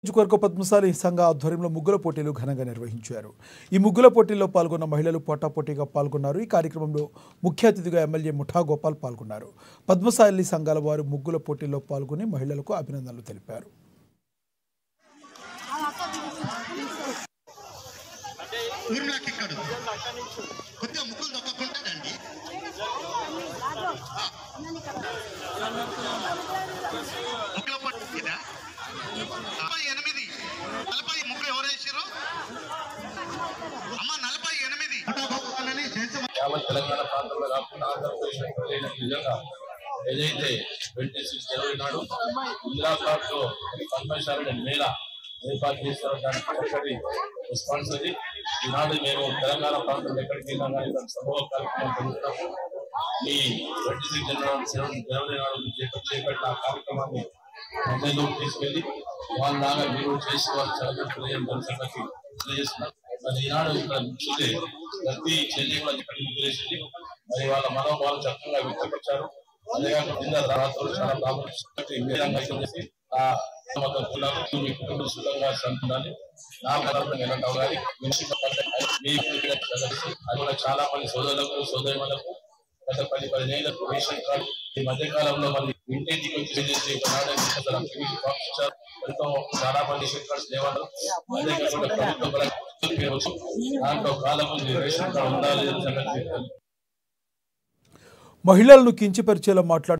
నియోజకవర్గ పద్మశాలి సంఘ ఆధ్వర్యంలో ముగ్గుల పోటీలు ఘనంగా నిర్వహించారు. ఈ ముగ్గుల పోటీల్లో పాల్గొన్న మహిళలు పోటాపోటీగా పాల్గొన్నారు. ఈ కార్యక్రమంలో ముఖ్య అతిథిగా ఎమ్మెల్యే ముఠా గోపాల్ పాల్గొన్నారు. పద్మశాలి సంఘాల వారు ముగ్గుల పోటీల్లో పాల్గొని మహిళలకు అభినందనలు తెలిపారు. తెలంగాణ ప్రాంతంలో కాకుండా ఆంధ్రప్రదేశ్ నిజంగా ఏదైతే 26 జనవరి నాడు ఇందిరాబాద్ లో పద్మశాలి మేళ ఏర్పాటు చేస్తారో దానికి ఒకటి రెస్పాన్స్ అది. ఈనాడు మేము తెలంగాణ ప్రాంతంలో ఎక్కడికి వెళ్ళినా కానీ సమూహ కార్యక్రమం జరుగుతాము. ఈ 26 జనవరి నాడు చేపట్టిన ఆ కార్యక్రమాన్ని ప్రజల్లోకి తీసుకెళ్లి వాళ్ళలాగా మీరు చేసుకోవాలని చాలా సంగతి తెలియజేస్తున్నారు. మరి ఈనాడు ఇక్కడ చూస్తే ప్రతి చెల్లి కూడా ఇక్కడ ముగ్గులేసింది. మరి వాళ్ళ మనోభావాలు చక్కగా వ్యక్తపరిచారు. అదేకాకుండా రాత్రులు చాలా ప్రాముఖ్యం చేసి ఆ మీ కుటుంబ సుఖంగా సంతుండాలి. నా పదార్థం ఎలా కావాలి అది కూడా చాలా మంది సోదరులకు సోదరులకు గత 10-15 ఏళ్లకు రేషన్ కార్డు ఈ మధ్య కాలంలో మరి ఇంటికి వచ్చి చాలా మంది రేషన్ కార్డ్స్ లేవన్నారు. అదే కాకుండా ప్రభుత్వం దాంట్లో కాలం రేషన్ కార్డు ఉండాలి. మహిళలను కించపరిచేలా మాట్లాడారు.